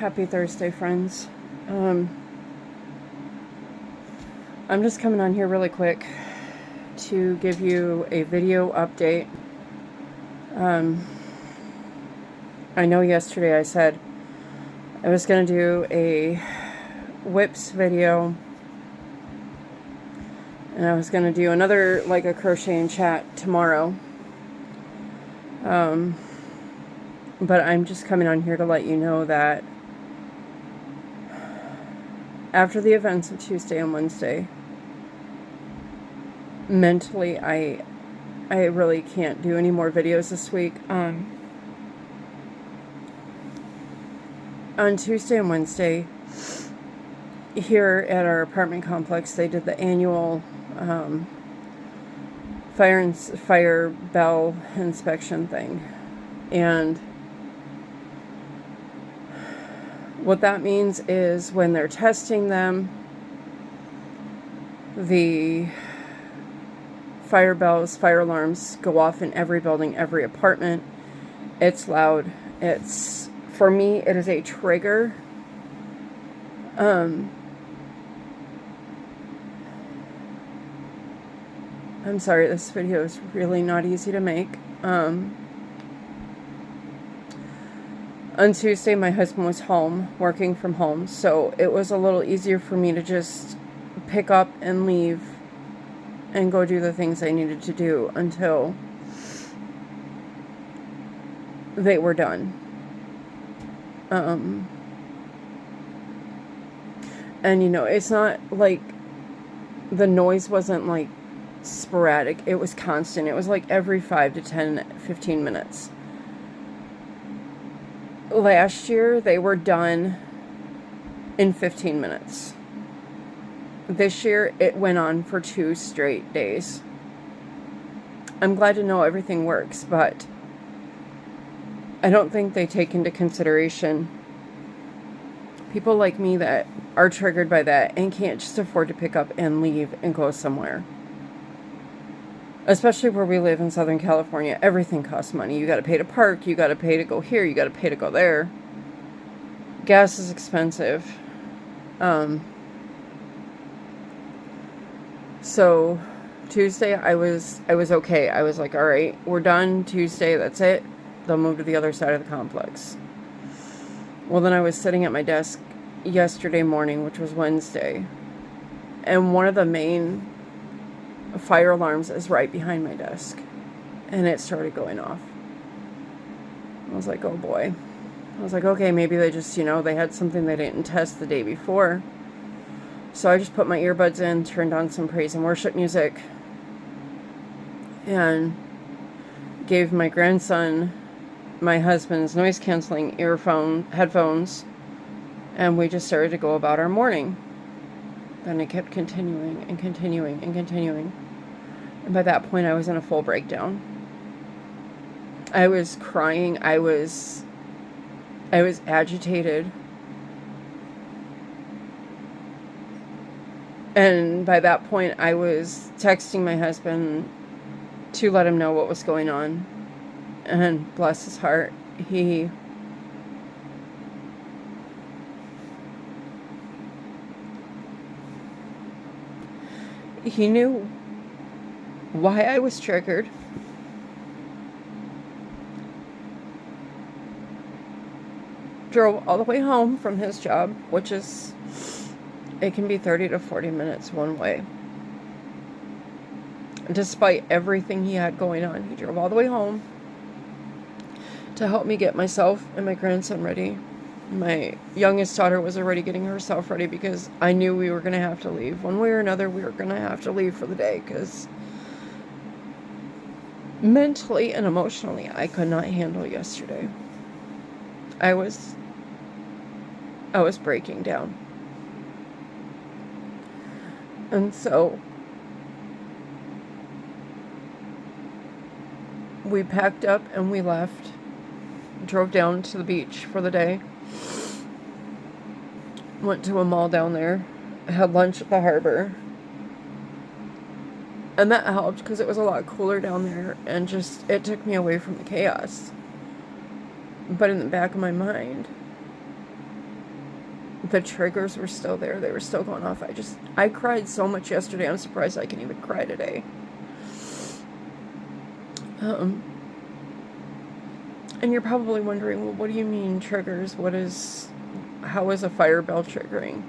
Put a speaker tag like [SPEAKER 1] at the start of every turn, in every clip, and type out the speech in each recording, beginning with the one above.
[SPEAKER 1] Happy Thursday, friends. I'm just coming on here really quick to give you a video update. I know yesterday I said I was going to do a whips video, and I was going to do another, like a crochet and chat tomorrow. But I'm just coming on here to let you know that after the events of Tuesday and Wednesday, mentally, I really can't do any more videos this week. On Tuesday and Wednesday, here at our apartment complex, they did the annual fire bell inspection thing. And what that means is when they're testing them, the fire bells, fire alarms go off in every building, every apartment. It's loud. For me, it is a trigger. I'm sorry, this video is really not easy to make. On Tuesday, my husband was home, working from home, so it was a little easier for me to just pick up and leave and go do the things I needed to do until they were done. And it's not like the noise wasn't like sporadic. It was constant. It was like every 5 to 10, 15 minutes. Last year, they were done in 15 minutes. This year, it went on for 2 straight days. I'm glad to know everything works, but I don't think they take into consideration people like me that are triggered by that and can't just afford to pick up and leave and go somewhere. Especially where we live in Southern California, everything costs money. You got to pay to park, you got to pay to go here, you got to pay to go there. Gas is expensive. So Tuesday I was okay. I was like, all right, we're done Tuesday, that's it. They'll move to the other side of the complex. Well, then I was sitting at my desk yesterday morning, which was Wednesday, and one of the main fire alarms is right behind my desk, and it started going off. I was like, oh boy. I was like, okay, maybe they just, they had something they didn't test the day before. So I just put my earbuds in, turned on some praise and worship music, and gave my grandson my husband's noise canceling headphones, and we just started to go about our morning. Then it kept continuing and continuing and continuing. And by that point, I was in a full breakdown. I was crying. I was agitated. And by that point, I was texting my husband to let him know what was going on. And bless his heart, he knew why I was triggered. Drove all the way home from his job, which is, it can be 30 to 40 minutes one way. Despite everything he had going on, he drove all the way home to help me get myself and my grandson ready. My youngest daughter was already getting herself ready because I knew we were going to have to leave. One way or another, we were going to have to leave for the day because mentally and emotionally, I could not handle yesterday. I was breaking down. And so we packed up and we left. Drove down to the beach for the day. Went to a mall down there. Had lunch at the harbor. And that helped because it was a lot cooler down there. And just, it took me away from the chaos. But in the back of my mind, The triggers were still there. They were still going off. I cried so much yesterday. I'm surprised I can even cry today. And you're probably wondering, well, what do you mean triggers? How is a fire bell triggering?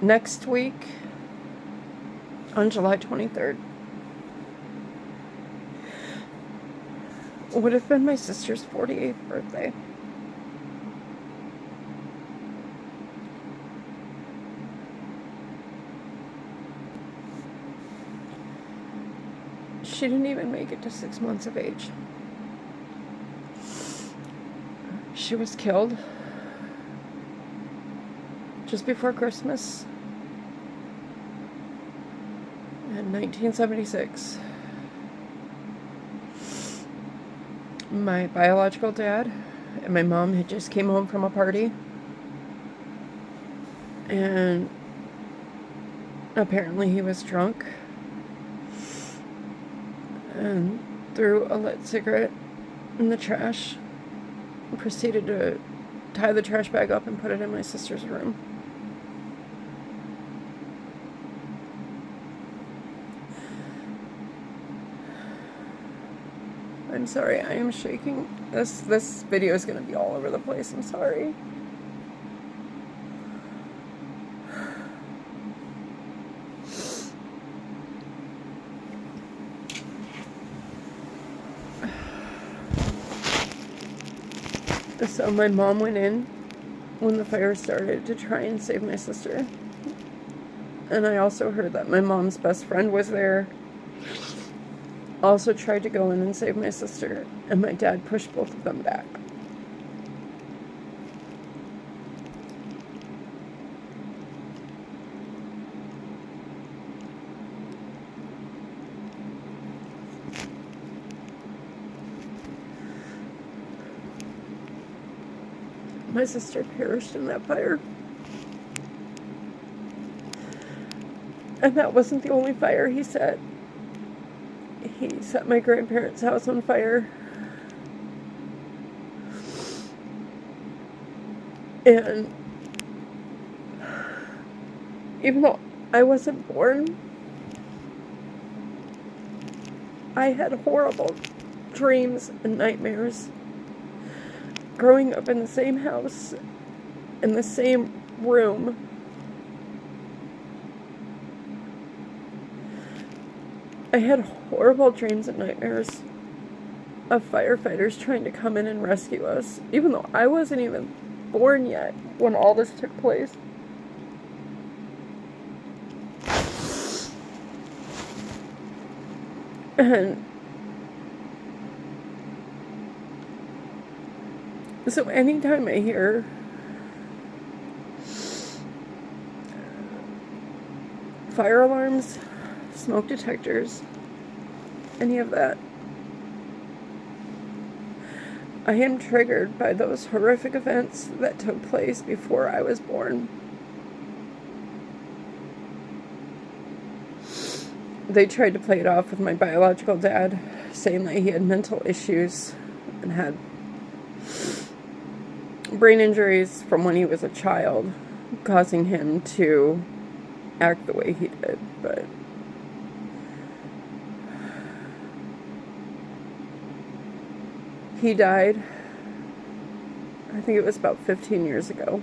[SPEAKER 1] Next week, on July 23rd, would have been my sister's 48th birthday. She didn't even make it to 6 months of age. She was killed just before Christmas in 1976. My biological dad and my mom had just came home from a party, and apparently he was drunk and threw a lit cigarette in the trash and proceeded to tie the trash bag up and put it in my sister's room. I'm sorry, I am shaking. This video is going to be all over the place. I'm sorry. So my mom went in when the fire started to try and save my sister. And I also heard that my mom's best friend was there. Also tried to go in and save my sister, and my dad pushed both of them back. My sister perished in that fire. And that wasn't the only fire he set. He set my grandparents' house on fire. And even though I wasn't born, I had horrible dreams and nightmares growing up in the same house, in the same room. I had horrible dreams and nightmares of firefighters trying to come in and rescue us, even though I wasn't even born yet when all this took place. And so anytime I hear fire alarms, smoke detectors, any of that, I am triggered by those horrific events that took place before I was born. They tried to play it off with my biological dad, saying that he had mental issues and had brain injuries from when he was a child, causing him to act the way he did. But he died, I think it was about 15 years ago.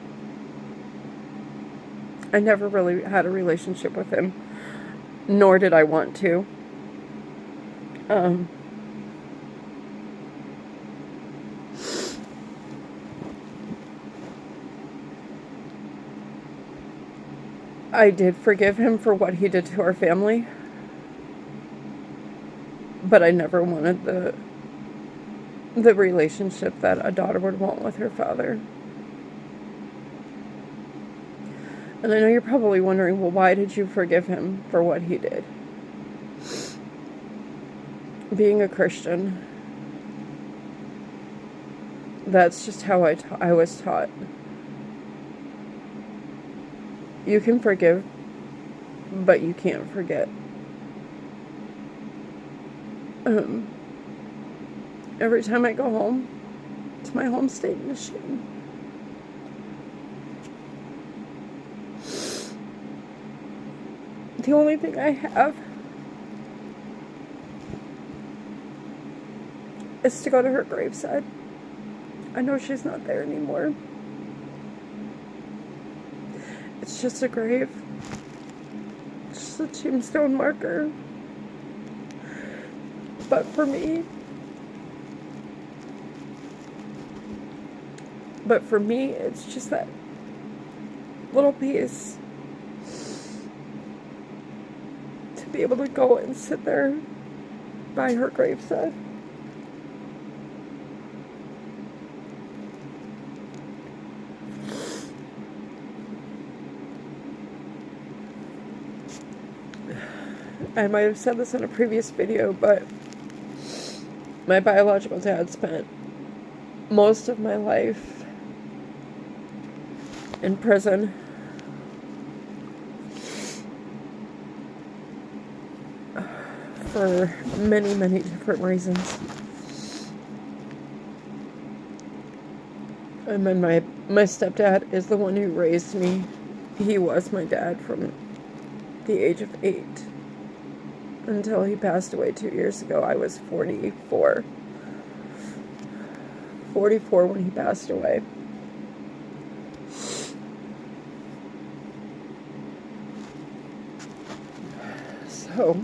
[SPEAKER 1] I never really had a relationship with him, nor did I want to. I did forgive him for what he did to our family, but I never wanted the relationship that a daughter would want with her father. And I know you're probably wondering, well, why did you forgive him for what he did? Being a Christian, that's just how I was taught. You can forgive, but you can't forget. Every time I go home, It's my home state, Michigan. The only thing I have is to go to her graveside. I know she's not there anymore. It's just a grave. It's just a tombstone marker. But for me, it's just that little piece to be able to go and sit there by her graveside. I might have said this in a previous video, but my biological dad spent most of my life in prison. For many, many different reasons. And then my stepdad is the one who raised me. He was my dad from the age of 8 until he passed away 2 years ago. I was 44. 44 when he passed away. So,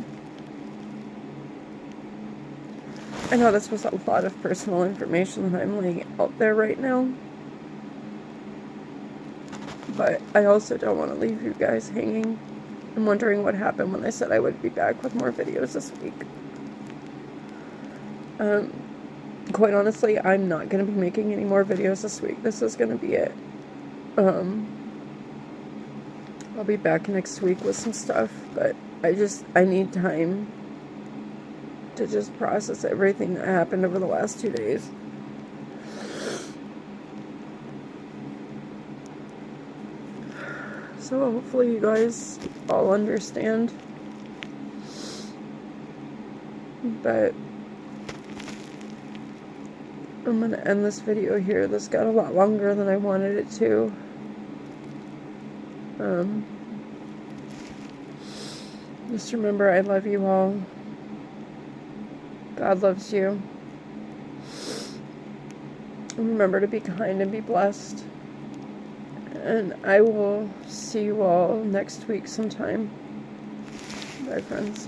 [SPEAKER 1] I know this was a lot of personal information that I'm laying out there right now. But I also don't want to leave you guys hanging and wondering what happened when I said I would be back with more videos this week. Quite honestly, I'm not going to be making any more videos this week. This is going to be it. I'll be back next week with some stuff, but I need time to just process everything that happened over the last 2 days. So hopefully you guys all understand. But I'm going to end this video here. This got a lot longer than I wanted it to. Just remember, I love you all. God loves you. And remember to be kind and be blessed. And I will see you all next week sometime. Bye, friends.